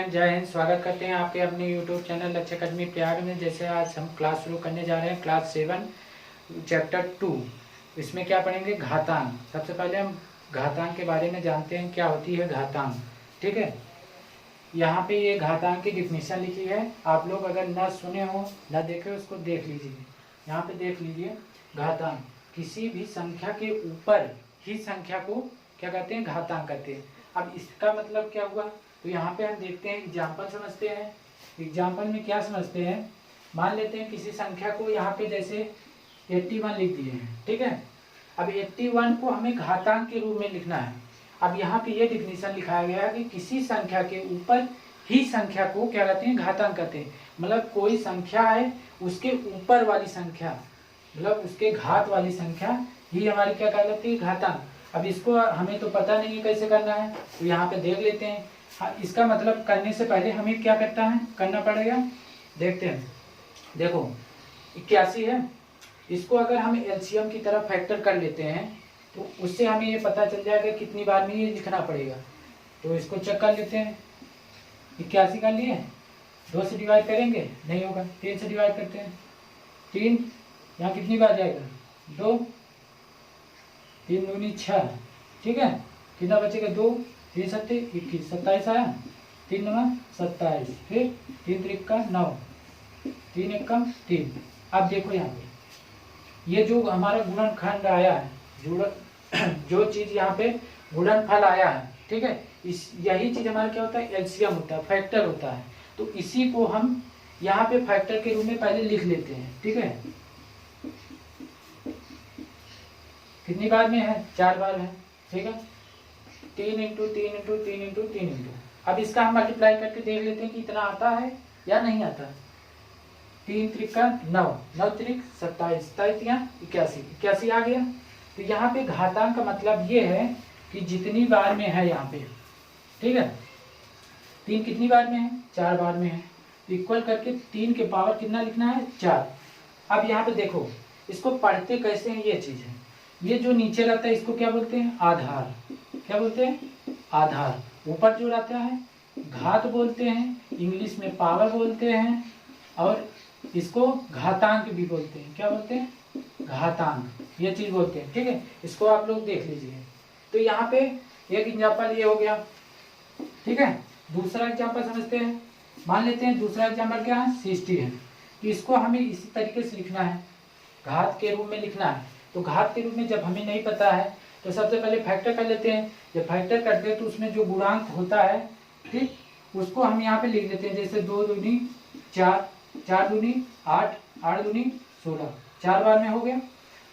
Student, जय हिंद। स्वागत करते हैं आपके अपने यूट्यूब चैनल लक्ष्य अकादमी प्रयाग में। जैसे आज हम क्लास शुरू करने जा रहे हैं, क्लास 7 चैप्टर 2। इसमें क्या पढ़ेंगे? घातांक। सबसे पहले हम घातांक के बारे में जानते हैं, क्या होती है घातांक। ठीक है, यहाँ पे ये घातांक की डिफिनीशन लिखी है। आप लोग अगर न सुने हो न देखे उसको देख लीजिए। यहाँ पे देख लीजिए, घातांक किसी भी संख्या के ऊपर ही संख्या को क्या कहते हैं? घातांक कहते हैं। अब इसका मतलब क्या हुआ? तो यहाँ पे हम देखते हैं, एग्जाम्पल समझते हैं। एग्जाम्पल में क्या समझते हैं? मान लेते हैं किसी संख्या को यहाँ पे जैसे 81 लिख दिए हैं। ठीक है, अब 81 को हमें घातांक के रूप में लिखना है। अब यहाँ पे ये डिफिनीशन लिखाया गया है कि किसी संख्या के ऊपर ही संख्या को क्या कहते हैं? घातांक कहते हैं। मतलब कोई संख्या है, उसके ऊपर वाली संख्या, मतलब उसके घात वाली संख्या ही हमारी क्या कहलाती है? घातांक। अब इसको हमें तो पता नहीं है कैसे करना है, तो यहाँ पे देख लेते हैं। हाँ, इसका मतलब करने से पहले हमें क्या करना पड़ेगा, देखते हैं। देखो 81 है, इसको अगर हम एलसीएम की तरफ फैक्टर कर लेते हैं तो उससे हमें ये पता चल जाएगा कितनी बार में ये लिखना पड़ेगा। तो इसको चेक कर लेते हैं। 81 कर लिए, 2 से डिवाइड करेंगे, नहीं होगा, 3 से डिवाइड करते हैं। 3 यहाँ कितनी बार जाएगा? 2, 3 दूनी 6। ठीक है, कितना बचेगा? 2, 3 सत्ते 21, 27 आया। 3 9 27, फिर 3 त्रिक 9, 3 1 3। अब देखो यहाँ पे ये जो हमारा गुणनखंड आया है, जो चीज यहाँ पे गुणनफल आया है, ठीक है, यही चीज हमारा क्या होता है? एलसीएम होता है, फैक्टर होता है। तो इसी को हम यहाँ पे फैक्टर के रूप में पहले लिख लेते हैं। ठीक है, कितनी बार में है? 4 बार है। ठीक है, 3 इंटू 3 इंटू 3 इंटू 3 इंटू। अब इसका हम मल्टीप्लाई करके देख लेते हैं कि इतना आता है या नहीं आता। 3 त्रिक 9, 9 त्रिक 27, 27 81, 81 आ गया। तो यहाँ पे घातांक का मतलब ये है कि जितनी बार में है यहाँ पे। ठीक है, 3 कितनी बार में है? 4 बार में है। इक्वल करके 3 के पावर कितना लिखना है? 4। अब यहाँ पे देखो, इसको पढ़ते कैसे हैं ये चीज है। ये जो नीचे रहता है इसको क्या बोलते हैं? आधार। क्या बोलते हैं? आधार। ऊपर जो रहता है घात बोलते हैं, इंग्लिश में पावर बोलते हैं, और इसको घातांक भी बोलते हैं। क्या बोलते हैं? घातांक, ये चीज बोलते हैं। ठीक है, इसको आप लोग देख लीजिए। तो यहाँ पे एक एग्जाम्पल ये हो गया। ठीक है, दूसरा एग्जाम्पल समझते हैं। मान लेते हैं दूसरा एग्जाम्पल क्या है? 60 है। तो इसको हमें इसी तरीके से लिखना है, घात के रूप में लिखना है। तो घात के रूप में जब हमें नहीं पता है तो सबसे पहले फैक्टर कर लेते हैं। जब फैक्टर करते हैं तो उसमें जो गुणांक होता है, ठीक, उसको हम यहाँ पे लिख लेते हैं। जैसे 2 दूनी 4, 4 दूनी 8, 8 दूनी 16, 4 बार में हो गया।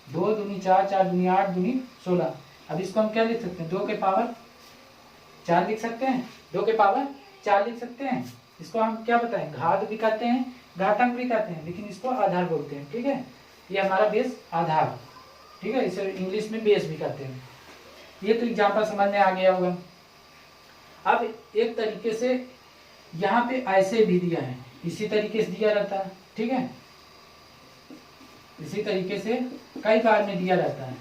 2 दूनी 4, 4 दूनी 8, दूनी 16। अब इसको हम क्या लिख सकते हैं? 2 के पावर 4 लिख सकते हैं, 2 के पावर 4 लिख सकते हैं। इसको हम क्या बताएं? घात भी कहते हैं, घातांक भी कहते हैं, लेकिन इसको आधार बोलते हैं। ठीक है, ये हमारा बेस आधार। ठीक है, इसे इंग्लिश में बेस भी कहते हैं। ये तो एग्जाम्पल समझ में आ गया होगा। अब एक तरीके से यहाँ पे ऐसे भी दिया है, इसी तरीके से दिया रहता है। ठीक है, इसी तरीके से कई बार में दिया रहता है।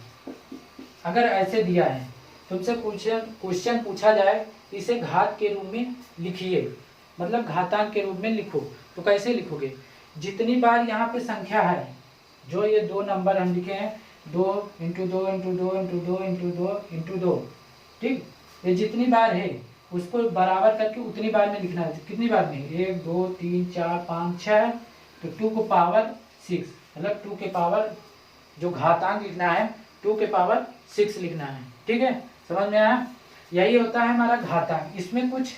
अगर ऐसे दिया है, तुमसे क्वेश्चन पूछा जाए इसे घात के रूप में लिखिए, मतलब घातांक के रूप में लिखो, तो कैसे लिखोगे? जितनी बार यहाँ पे संख्या है, जो ये 2 नंबर हम लिखे हैं, 2 into 2 into 2 into 2 into 2 into 2, ठीक, ये जितनी बार है उसको बराबर करके उतनी बार में लिखना है। कितनी बार में? 1 2 3 4 5 6, तो 2 को पावर 6, मतलब 2 के पावर जो घातांक लिखना है 2 के पावर 6 लिखना है। ठीक है, समझ में आया? यही होता है हमारा घातांक। इसमें कुछ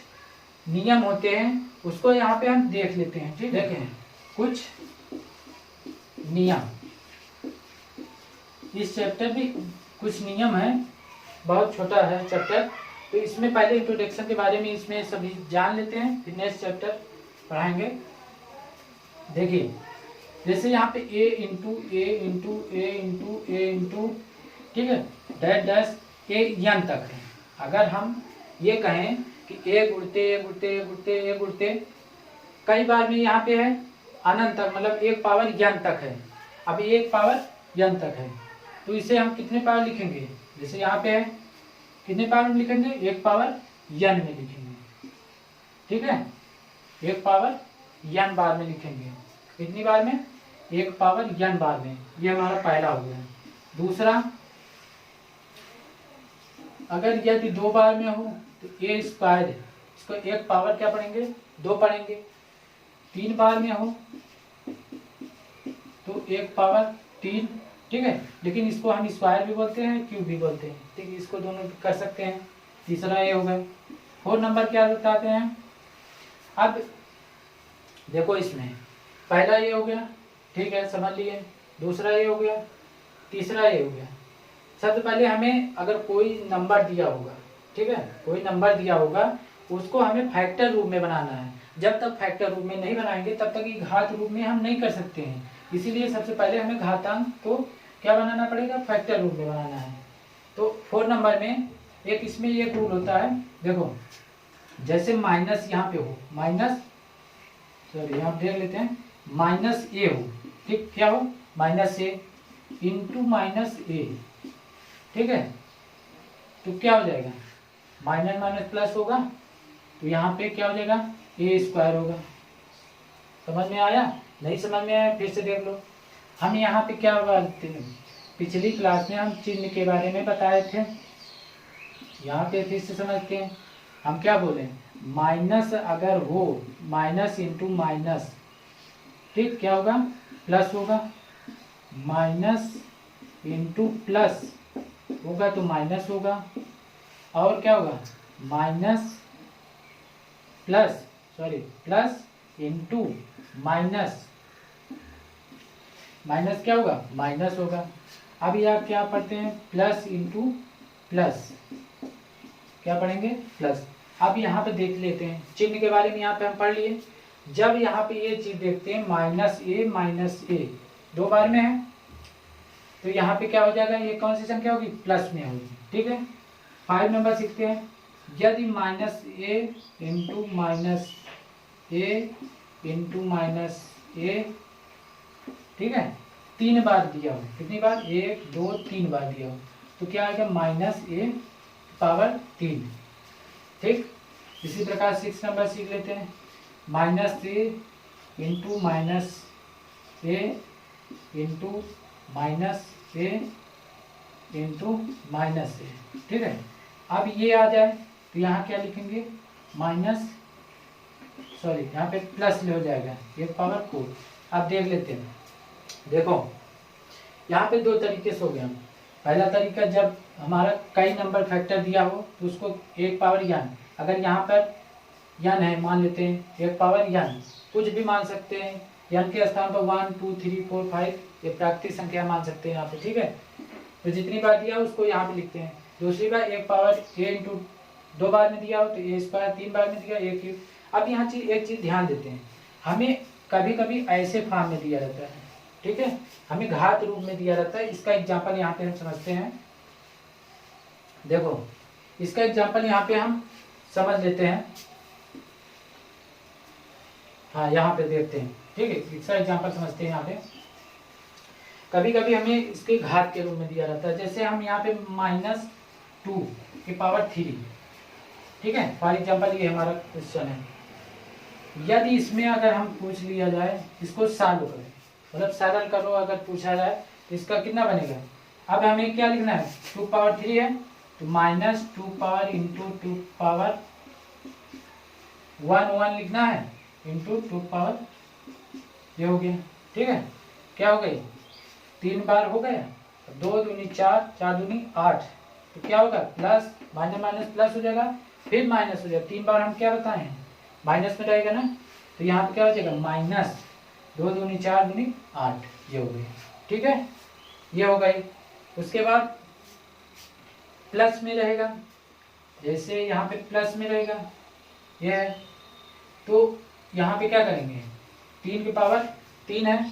नियम होते हैं, उसको यहाँ पे हम देख लेते हैं। ठीक, देखें कुछ नियम। इस चैप्टर में कुछ नियम है, बहुत छोटा है चैप्टर, तो इसमें पहले इंट्रोडक्शन के बारे में इसमें सभी जान लेते हैं, फिर नेक्स्ट चैप्टर पढ़ाएंगे। देखिए, जैसे यहाँ पे a into A into A into A into, ठीक है, डैश डैश ए n तक है। अगर हम ये कहें कि ए गुणते ए गुणते ए गुणते ए गुणते, कई बार में यहाँ पे है अनंत तक, मतलब 1 पावर n तक है। अब 1 पावर n तक है, तो इसे हम कितने पावर लिखेंगे? जैसे यहाँ पे है, कितने पावर में लिखेंगे? 1 पावर n में लिखेंगे। ठीक है, 1 पावर n बार में लिखेंगे। कितनी बार में? 1 पावर n बार में। ये हमारा पहला हो गया। दूसरा, अगर यदि 2 बार में हो तो a स्क्वायर है, इसको 1 पावर क्या पढ़ेंगे? 2 पढ़ेंगे। 3 बार में हो तो 1 पावर 3, ठीक है। लेकिन इसको हम स्क्वायर भी बोलते हैं, क्यूब भी बोलते हैं, ठीक है। इसको दोनों कर सकते हैं। तीसरा ये हो गया। 4 नंबर क्या बताते हैं? अब देखो, इसमें पहला ये हो गया, ठीक है, समझ लिए। दूसरा ये हो गया, तीसरा ये हो गया। सबसे पहले हमें अगर कोई नंबर दिया होगा, ठीक है, कोई नंबर दिया होगा, उसको हमें फैक्टर रूप में बनाना है। जब तक फैक्टर रूप में नहीं बनाएंगे तब तक ये घात रूप में हम नहीं कर सकते हैं। इसीलिए सबसे पहले हमें घातांक को क्या बनाना पड़ेगा? फैक्टर रूप में बनाना है। तो 4 नंबर में एक इसमें एक रूल होता है, देखो, जैसे माइनस यहाँ पे हो, माइनस, सॉरी यहाँ देख लेते हैं, माइनस ए हो, ठीक, क्या हो? माइनस ए इंटू माइनस ए, ठीक है। तो क्या हो जाएगा? माइनस माइनस प्लस होगा, तो यहाँ पे क्या हो जाएगा? ए स्क्वायर होगा। समझ में आया? नहीं समझ में आया फिर से देख लो। हम यहाँ पे क्या बात, पिछली क्लास में हम चिन्ह के बारे में बताए थे, यहाँ पे फिर से समझते हैं। हम क्या बोले? माइनस अगर हो, माइनस इंटू माइनस, ठीक, क्या होगा? प्लस होगा। माइनस इंटू प्लस होगा तो माइनस होगा। और क्या होगा? Minus plus, sorry, plus into minus, minus क्या होगा? माइनस होगा। अब यहाँ क्या पढ़ते हैं? प्लस इंटू प्लस, क्या पढ़ेंगे? प्लस। अब यहाँ पे देख लेते हैं चिन्ह के बारे में। यहाँ पे हम पढ़ लिए, जब यहाँ पे ये चीज देखते हैं माइनस ए 2 बार में है, तो यहाँ पे क्या हो जाएगा? ये कौन सी संख्या होगी? प्लस में होगी, ठीक है। 5 नंबर सीखते हैं। यदि माइनस ए इंटू माइनस ए इंटू माइनस ए, ठीक है, 3 बार दिया हो। कितनी बार? 1 2 3 बार दिया हो, तो क्या आएगा? माइनस ए पावर 3, ठीक। इसी प्रकार 6 नंबर सीख लेते हैं। माइनस ए इंटू माइनस ए इंटू माइनस ए इंटू माइनस ए, ठीक है। अब ये आ जाए तो यहाँ क्या लिखेंगे? माइनस, सॉरी यहाँ पे प्लस हो जाएगा, 1 पावर 4। अब देख लेते हैं, देखो यहाँ पे 2 तरीके से हो गया। पहला तरीका, जब हमारा कई नंबर फैक्टर दिया हो तो उसको 1 पावर n, अगर यहाँ पर n है, मान लेते हैं 1 पावर n, कुछ भी मान सकते हैं। n के स्थान पर 1 2 3 4 5 ये प्राकृतिक संख्या मान सकते हैं यहाँ पे, ठीक है। तो जितनी बार दिया उसको यहाँ पे लिखते हैं। दूसरी बार 1 पावर a इंटू 2 बार में दिया हो तो a स्क्वायर, 3 बार में दिया 1 क्यूब। अब यहाँ एक चीज ध्यान देते हैं, हमें कभी कभी ऐसे फॉर्म में दिया रहता है, ठीक है, हमें घात रूप में दिया रहता है। इसका एग्जाम्पल यहाँ पे हम समझते हैं। देखो, इसका एग्जाम्पल यहाँ पे हम समझ लेते हैं। हाँ, यहाँ पे देखते हैं, ठीक है, इसका एग्जाम्पल समझते हैं। यहाँ पे कभी कभी हमें इसके घात के रूप में दिया रहता है। जैसे हम यहाँ पे -2 की पावर 3, ठीक है, फॉर एग्जाम्पल ये हमारा क्वेश्चन है। यदि इसमें अगर हम पूछ लिया जाए, इसको सॉल्व करें, मतलब सरल करो, अगर पूछा जाए तो इसका कितना बनेगा? अब हमें क्या लिखना है? 2 पावर 3 है तो -2 पावर इंटू 2 पावर 1 लिखना है, इंटू 2 पावर, ये हो गया, ठीक है। क्या हो गई? 3 बार हो गया, 2 दूनी 4, 4 दूनी 8, तो क्या होगा? प्लस माइनस माइनस प्लस हो जाएगा, फिर माइनस हो जाएगा। 3 बार हम क्या बताए हैं? माइनस में रहेगा ना, तो यहाँ पे क्या हो जाएगा? माइनस 2 दूनी 4 दूनी 8, ये हो गई, ठीक है, ये हो गई। उसके बाद प्लस में रहेगा, जैसे यहाँ पे प्लस में रहेगा, ये है, तो यहाँ पे क्या करेंगे? 3 की पावर 3 है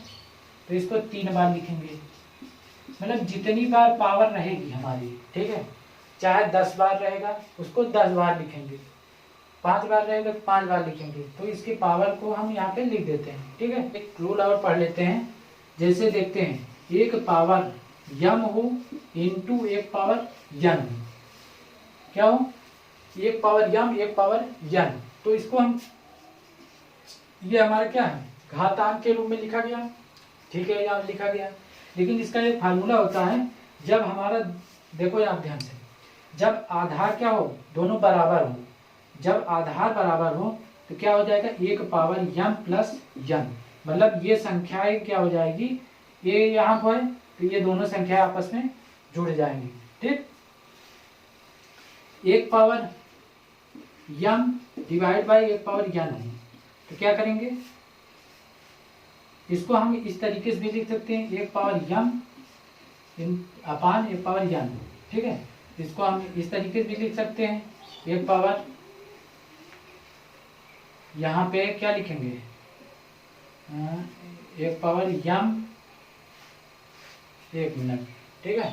तो इसको 3 बार लिखेंगे, मतलब जितनी बार पावर रहेगी हमारी, ठीक है, चाहे 10 बार रहेगा उसको 10 बार लिखेंगे, 5 बार रहेगा तो 5 बार लिखेंगे। तो इसकी पावर को हम यहाँ पे लिख देते हैं, ठीक है। एक रूल और पढ़ लेते हैं, जैसे देखते हैं 1 पावर m हो इंटू 1 पावर n, क्या हो? 1 पावर m 1 पावर n, तो इसको हम ये हमारा क्या है, घातांक के रूप में लिखा गया, ठीक है, यहाँ लिखा गया। लेकिन इसका एक फार्मूला होता है, जब हमारा, देखो यहाँ ध्यान से, जब आधार क्या हो, दोनों बराबर हो, जब आधार बराबर हो तो क्या हो जाएगा, 1 पावर m प्लस n, मतलब ये संख्याएं क्या हो जाएगी, ये यहाँ पर है तो ये दोनों संख्याएं आपस में जुड़ जाएंगी, ठीक। 1 power m divide by 1 power n है, तो क्या करेंगे, इसको हम इस तरीके से भी लिख सकते हैं, 1 पावर m अपान 1 पावर n, ठीक है। इसको हम इस तरीके से भी लिख सकते हैं, 1 पावर, यहाँ पे क्या लिखेंगे, 1 पावर m, 1 मिनट, ठीक है,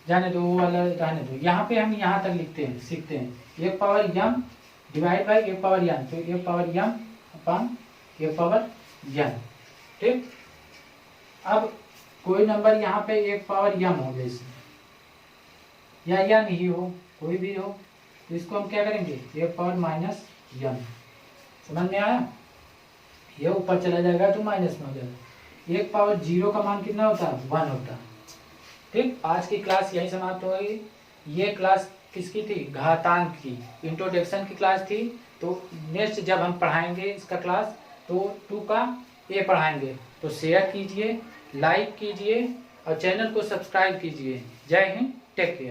जाने दो वो वाला, रहने दो। यहाँ पे हम यहाँ तक लिखते हैं, सीखते हैं, 1 power m divide by 1 power n, तो 1 पावर m अपान 1 पावर n, ठीक। अब कोई नंबर यहाँ पे 1 पावर m हो जैसे, या नहीं हो, कोई भी हो, तो इसको हम क्या करेंगे, 1 पावर माइनस m, समझ में आया, ये ऊपर चला जाएगा तो माइनस में हो जाएगा। 1 पावर 0 का मान कितना होता है, 1 होता है, ठीक। आज की क्लास यही समाप्त होगी। ये क्लास किसकी थी, घातांक की, इंट्रोडक्शन की क्लास थी। तो नेक्स्ट जब हम पढ़ाएंगे इसका क्लास, तो 2 का ए पढ़ाएंगे। तो शेयर कीजिए, लाइक कीजिए और चैनल को सब्सक्राइब कीजिए। जय हिंद, टेक केयर।